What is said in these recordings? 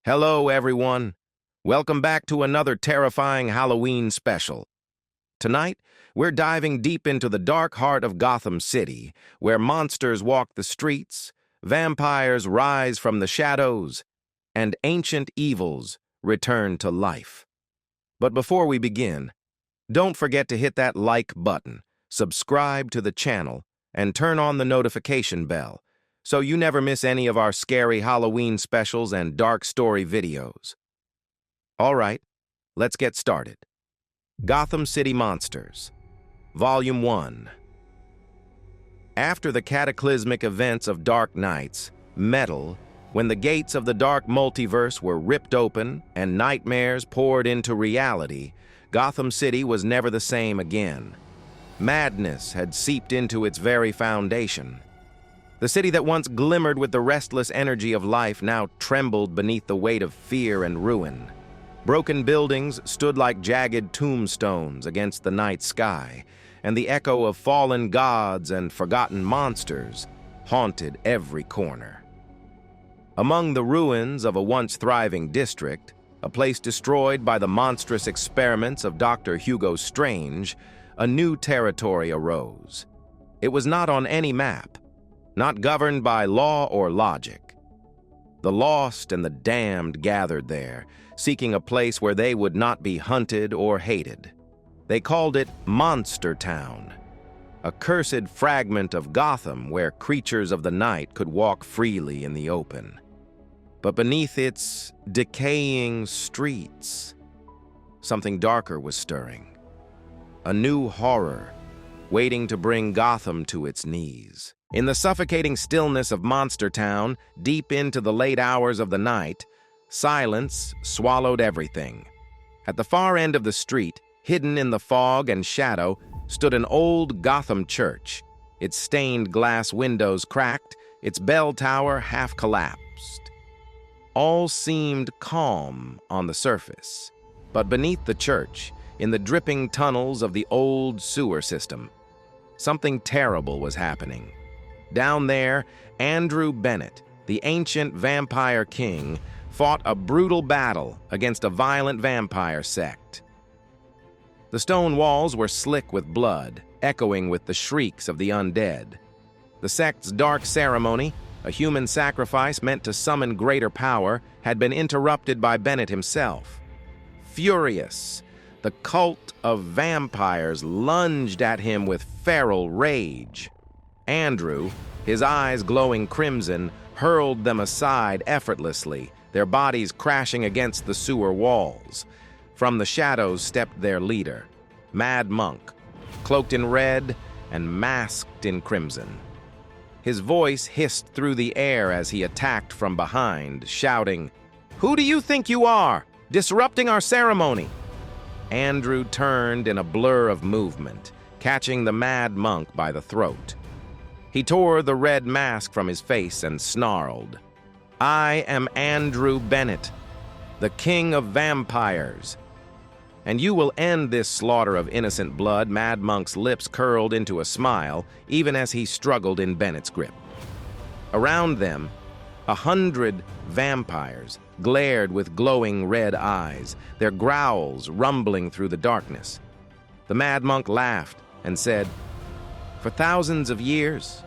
Hello, everyone. Welcome back to another terrifying Halloween special. Tonight, we're diving deep into the dark heart of Gotham City, where monsters walk the streets, vampires rise from the shadows, and ancient evils return to life. But before we begin, don't forget to hit that like button, subscribe to the channel, and turn on the notification bell, so you never miss any of our scary Halloween specials and dark story videos. All right, let's get started. Gotham City Monsters, Volume 1. After the cataclysmic events of Dark Nights, Metal, when the gates of the dark multiverse were ripped open and nightmares poured into reality, Gotham City was never the same again. Madness had seeped into its very foundation. The city that once glimmered with the restless energy of life now trembled beneath the weight of fear and ruin. Broken buildings stood like jagged tombstones against the night sky, and the echo of fallen gods and forgotten monsters haunted every corner. Among the ruins of a once thriving district, a place destroyed by the monstrous experiments of Dr. Hugo Strange, a new territory arose. It was not on any map, not governed by law or logic. The lost and the damned gathered there, seeking a place where they would not be hunted or hated. They called it Monster Town, a cursed fragment of Gotham where creatures of the night could walk freely in the open. But beneath its decaying streets, something darker was stirring. A new horror, waiting to bring Gotham to its knees. In the suffocating stillness of Monster Town, deep into the late hours of the night, silence swallowed everything. At the far end of the street, hidden in the fog and shadow, stood an old Gotham church, its stained glass windows cracked, its bell tower half collapsed. All seemed calm on the surface, but beneath the church, in the dripping tunnels of the old sewer system, something terrible was happening. Down there, Andrew Bennett, the ancient vampire king, fought a brutal battle against a violent vampire sect. The stone walls were slick with blood, echoing with the shrieks of the undead. The sect's dark ceremony, a human sacrifice meant to summon greater power, had been interrupted by Bennett himself. Furious, the cult of vampires lunged at him with feral rage. Andrew, his eyes glowing crimson, hurled them aside effortlessly, their bodies crashing against the sewer walls. From the shadows stepped their leader, Mad Monk, cloaked in red and masked in crimson. His voice hissed through the air as he attacked from behind, shouting, "Who do you think you are, disrupting our ceremony?" Andrew turned in a blur of movement, catching the Mad Monk by the throat. He tore the red mask from his face and snarled, "I am Andrew Bennett, the king of vampires. And you will end this slaughter of innocent blood." Mad Monk's lips curled into a smile, even as he struggled in Bennett's grip. Around them, 100 vampires glared with glowing red eyes, their growls rumbling through the darkness. The Mad Monk laughed and said, "For thousands of years,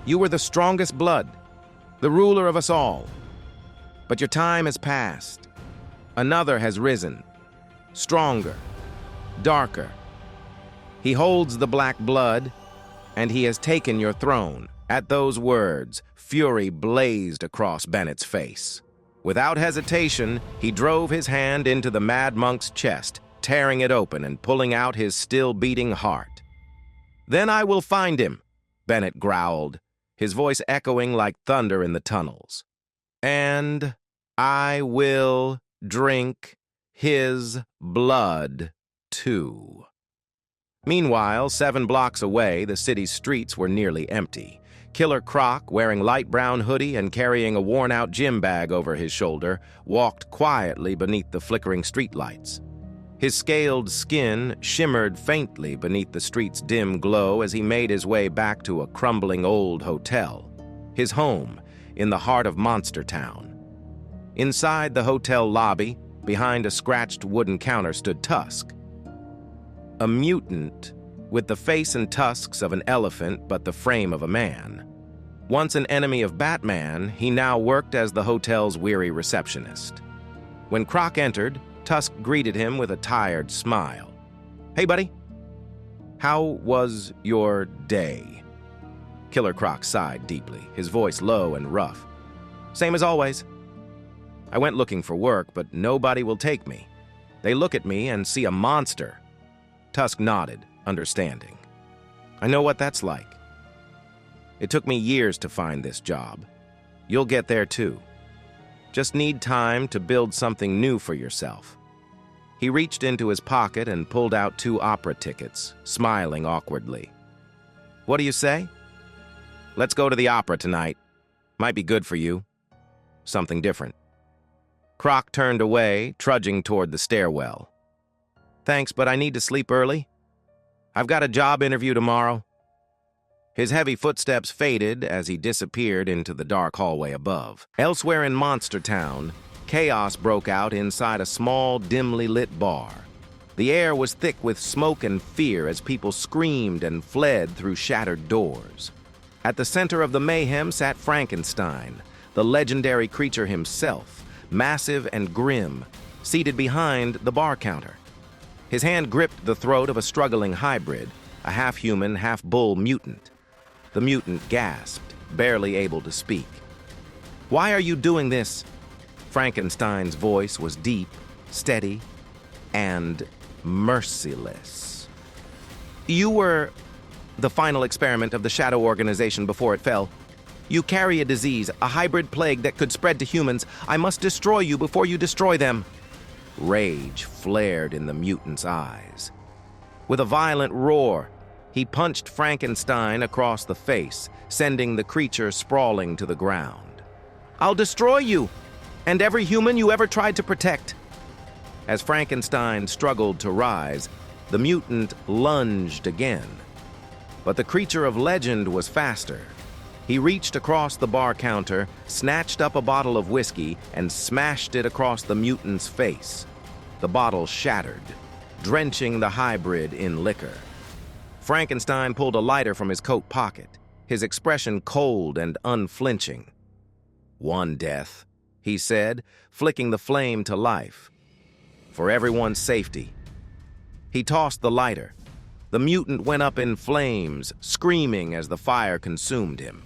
you were the strongest blood, the ruler of us all. But your time has passed. Another has risen, stronger, darker. He holds the black blood, and he has taken your throne." At those words, fury blazed across Bennett's face. Without hesitation, he drove his hand into the Mad Monk's chest, tearing it open and pulling out his still-beating heart. "Then I will find him," Bennett growled, his voice echoing like thunder in the tunnels. "And I will drink his blood, too." Meanwhile, 7 blocks away, the city's streets were nearly empty. Killer Croc, wearing light brown hoodie and carrying a worn-out gym bag over his shoulder, walked quietly beneath the flickering streetlights. His scaled skin shimmered faintly beneath the street's dim glow as he made his way back to a crumbling old hotel, his home in the heart of Monster Town. Inside the hotel lobby, behind a scratched wooden counter, stood Tusk. A mutant with the face and tusks of an elephant but the frame of a man. Once an enemy of Batman, he now worked as the hotel's weary receptionist. When Croc entered, Tusk greeted him with a tired smile. "Hey, buddy. How was your day?" Killer Croc sighed deeply, his voice low and rough. "Same as always. I went looking for work, but nobody will take me. They look at me and see a monster." Tusk nodded, understanding. "I know what that's like. It took me years to find this job. You'll get there too. Just need time to build something new for yourself." He reached into his pocket and pulled out 2 opera tickets, smiling awkwardly. "What do you say? Let's go to the opera tonight. Might be good for you. Something different." Croc turned away, trudging toward the stairwell. "Thanks, but I need to sleep early. I've got a job interview tomorrow." His heavy footsteps faded as he disappeared into the dark hallway above. Elsewhere in Monster Town, chaos broke out inside a small, dimly lit bar. The air was thick with smoke and fear as people screamed and fled through shattered doors. At the center of the mayhem sat Frankenstein, the legendary creature himself, massive and grim, seated behind the bar counter. His hand gripped the throat of a struggling hybrid, a half-human, half-bull mutant. The mutant gasped, barely able to speak. "Why are you doing this?" Frankenstein's voice was deep, steady, and merciless. "You were the final experiment of the Shadow Organization before it fell. You carry a disease, a hybrid plague that could spread to humans. I must destroy you before you destroy them." Rage flared in the mutant's eyes. With a violent roar, he punched Frankenstein across the face, sending the creature sprawling to the ground. "I'll destroy you, and every human you ever tried to protect." As Frankenstein struggled to rise, the mutant lunged again. But the creature of legend was faster. He reached across the bar counter, snatched up a bottle of whiskey, and smashed it across the mutant's face. The bottle shattered, drenching the hybrid in liquor. Frankenstein pulled a lighter from his coat pocket, his expression cold and unflinching. "One death," he said, flicking the flame to life. "For everyone's safety." He tossed the lighter. The mutant went up in flames, screaming as the fire consumed him.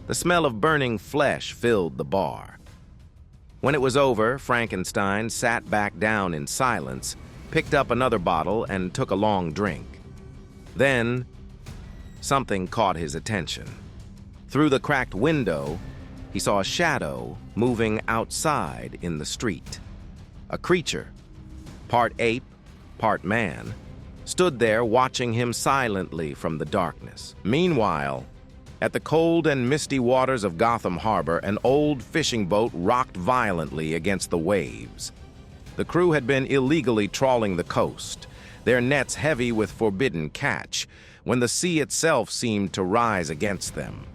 The smell of burning flesh filled the bar. When it was over, Frankenstein sat back down in silence, picked up another bottle, and took a long drink. Then, something caught his attention. Through the cracked window, he saw a shadow moving outside in the street. A creature, part ape, part man, stood there watching him silently from the darkness. Meanwhile, at the cold and misty waters of Gotham Harbor, an old fishing boat rocked violently against the waves. The crew had been illegally trawling the coast, their nets heavy with forbidden catch, when the sea itself seemed to rise against them.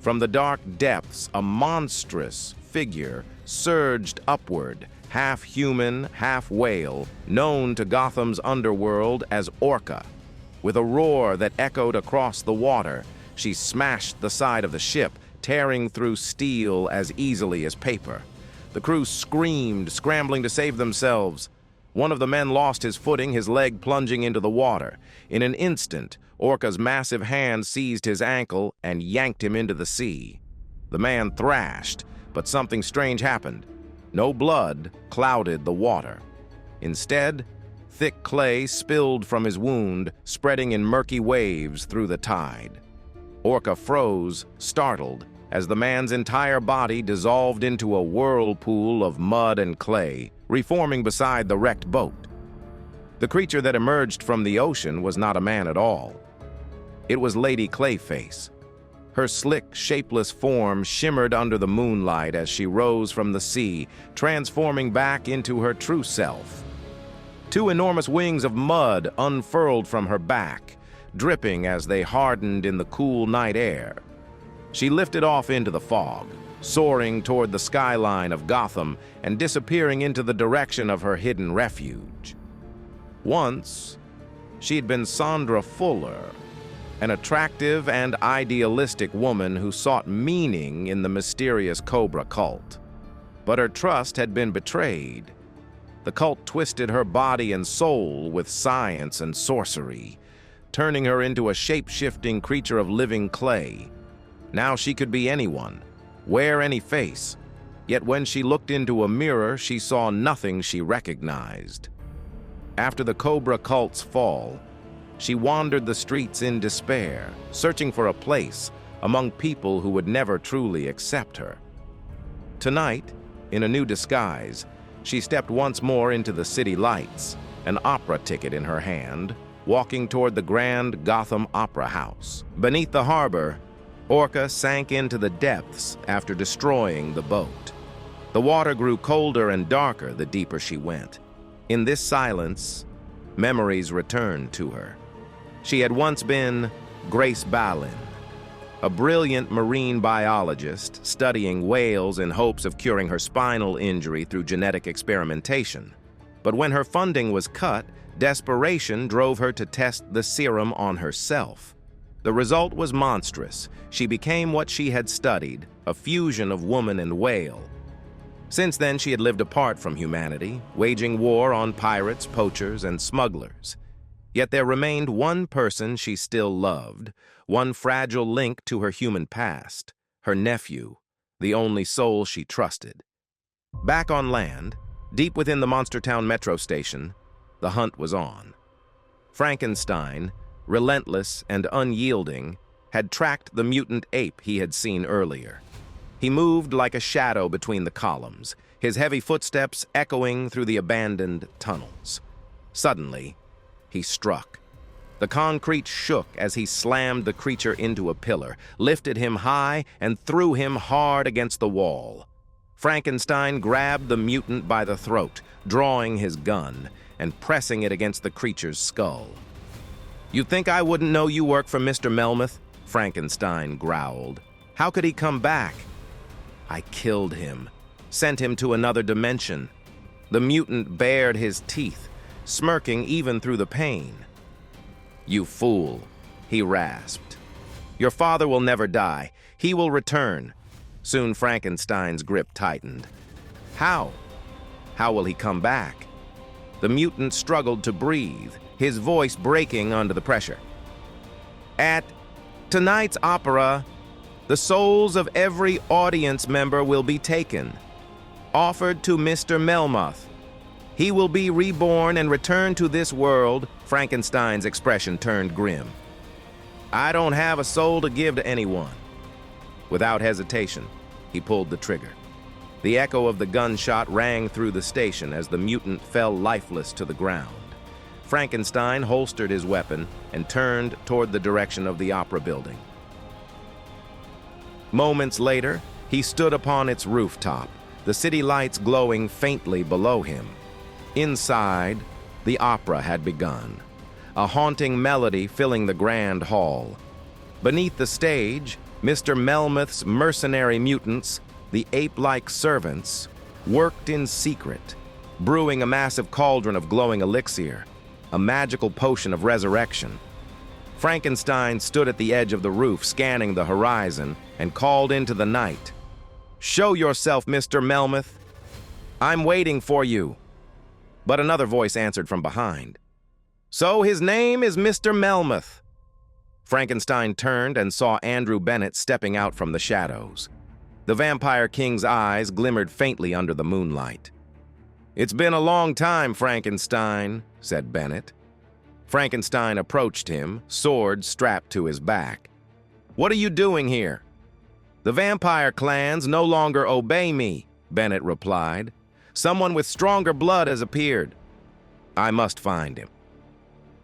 From the dark depths, a monstrous figure surged upward, half human, half whale, known to Gotham's underworld as Orca. With a roar that echoed across the water, she smashed the side of the ship, tearing through steel as easily as paper. The crew screamed, scrambling to save themselves. One of the men lost his footing, his leg plunging into the water. In an instant, Orca's massive hand seized his ankle and yanked him into the sea. The man thrashed, but something strange happened. No blood clouded the water. Instead, thick clay spilled from his wound, spreading in murky waves through the tide. Orca froze, startled, as the man's entire body dissolved into a whirlpool of mud and clay, reforming beside the wrecked boat. The creature that emerged from the ocean was not a man at all. It was Lady Clayface. Her slick, shapeless form shimmered under the moonlight as she rose from the sea, transforming back into her true self. Two enormous wings of mud unfurled from her back, dripping as they hardened in the cool night air. She lifted off into the fog, soaring toward the skyline of Gotham and disappearing into the direction of her hidden refuge. Once, she'd been Sandra Fuller, an attractive and idealistic woman who sought meaning in the mysterious Cobra cult. But her trust had been betrayed. The cult twisted her body and soul with science and sorcery, turning her into a shape-shifting creature of living clay. Now she could be anyone, wear any face, yet when she looked into a mirror, she saw nothing she recognized. After the Cobra cult's fall, she wandered the streets in despair, searching for a place among people who would never truly accept her. Tonight, in a new disguise, she stepped once more into the city lights, an opera ticket in her hand, walking toward the grand Gotham Opera House. Beneath the harbor, Orca sank into the depths after destroying the boat. The water grew colder and darker the deeper she went. In this silence, memories returned to her. She had once been Grace Balin, a brilliant marine biologist studying whales in hopes of curing her spinal injury through genetic experimentation. But when her funding was cut, desperation drove her to test the serum on herself. The result was monstrous. She became what she had studied, a fusion of woman and whale. Since then, she had lived apart from humanity, waging war on pirates, poachers, and smugglers. Yet there remained one person she still loved, one fragile link to her human past, her nephew, the only soul she trusted. Back on land, deep within the Monstertown metro station, the hunt was on. Frankenstein, relentless and unyielding, had tracked the mutant ape he had seen earlier. He moved like a shadow between the columns, his heavy footsteps echoing through the abandoned tunnels. Suddenly, he struck. The concrete shook as he slammed the creature into a pillar, lifted him high, and threw him hard against the wall. Frankenstein grabbed the mutant by the throat, drawing his gun and pressing it against the creature's skull. "You think I wouldn't know you work for Mr. Melmoth?" Frankenstein growled. "How could he come back?" "I killed him, sent him to another dimension." The mutant bared his teeth, smirking even through the pain. "You fool," he rasped. "Your father will never die. He will return." Soon Frankenstein's grip tightened. "How? How will he come back?" The mutant struggled to breathe, his voice breaking under the pressure. "At tonight's opera, the souls of every audience member will be taken, offered to Mr. Melmoth. He will be reborn and return to this world." Frankenstein's expression turned grim. "I don't have a soul to give to anyone." Without hesitation, he pulled the trigger. The echo of the gunshot rang through the station as the mutant fell lifeless to the ground. Frankenstein holstered his weapon and turned toward the direction of the opera building. Moments later, he stood upon its rooftop, the city lights glowing faintly below him. Inside, the opera had begun, a haunting melody filling the grand hall. Beneath the stage, Mr. Melmoth's mercenary mutants, the ape-like servants, worked in secret, brewing a massive cauldron of glowing elixir, a magical potion of resurrection. Frankenstein stood at the edge of the roof, scanning the horizon, and called into the night. "Show yourself, Mr. Melmoth. I'm waiting for you." But another voice answered from behind. "So his name is Mr. Melmoth." Frankenstein turned and saw Andrew Bennett stepping out from the shadows. The Vampire King's eyes glimmered faintly under the moonlight. "It's been a long time, Frankenstein," said Bennett. Frankenstein approached him, sword strapped to his back. "What are you doing here?" "The vampire clans no longer obey me," Bennett replied. "Someone with stronger blood has appeared. I must find him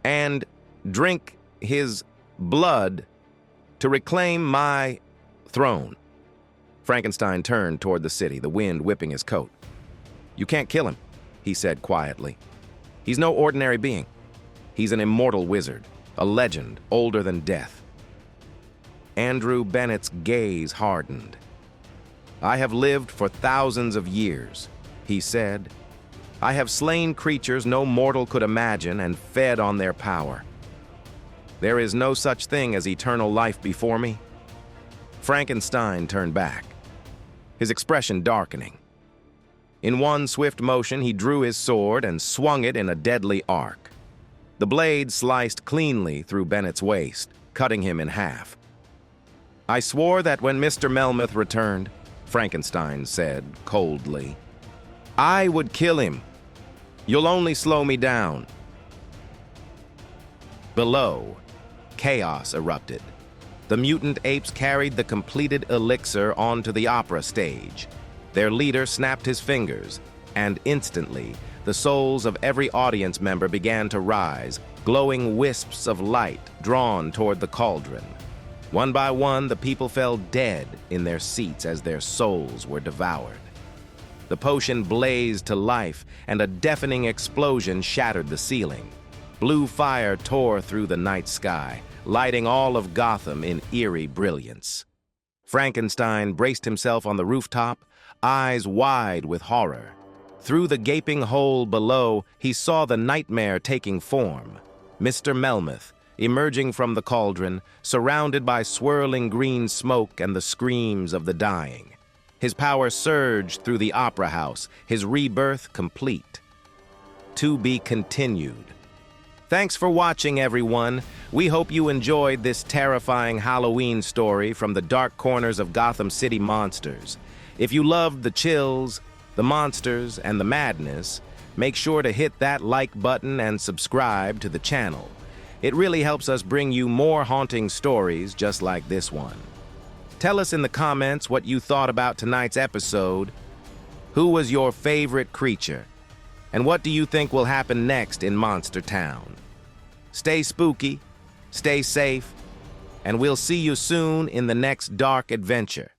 and drink his blood to reclaim my throne." Frankenstein turned toward the city, the wind whipping his coat. "You can't kill him," he said quietly. "He's no ordinary being. He's an immortal wizard, a legend older than death." Andrew Bennett's gaze hardened. "I have lived for thousands of years," he said. "I have slain creatures no mortal could imagine and fed on their power. There is no such thing as eternal life before me." Frankenstein turned back, his expression darkening. In one swift motion, he drew his sword and swung it in a deadly arc. The blade sliced cleanly through Bennett's waist, cutting him in half. "I swore that when Mr. Melmoth returned," Frankenstein said coldly, "I would kill him. You'll only slow me down." Below, chaos erupted. The mutant apes carried the completed elixir onto the opera stage. Their leader snapped his fingers, and instantly, the souls of every audience member began to rise, glowing wisps of light drawn toward the cauldron. One by one, the people fell dead in their seats as their souls were devoured. The potion blazed to life, and a deafening explosion shattered the ceiling. Blue fire tore through the night sky, lighting all of Gotham in eerie brilliance. Frankenstein braced himself on the rooftop, eyes wide with horror. Through the gaping hole below, he saw the nightmare taking form. Mr. Melmoth, emerging from the cauldron, surrounded by swirling green smoke and the screams of the dying. His power surged through the opera house, his rebirth complete. To be continued. Thanks for watching, everyone. We hope you enjoyed this terrifying Halloween story from the dark corners of Gotham City monsters. If you loved the chills, the monsters, and the madness, make sure to hit that like button and subscribe to the channel. It really helps us bring you more haunting stories just like this one. Tell us in the comments what you thought about tonight's episode. Who was your favorite creature? And what do you think will happen next in Monster Town? Stay spooky, stay safe, and we'll see you soon in the next dark adventure.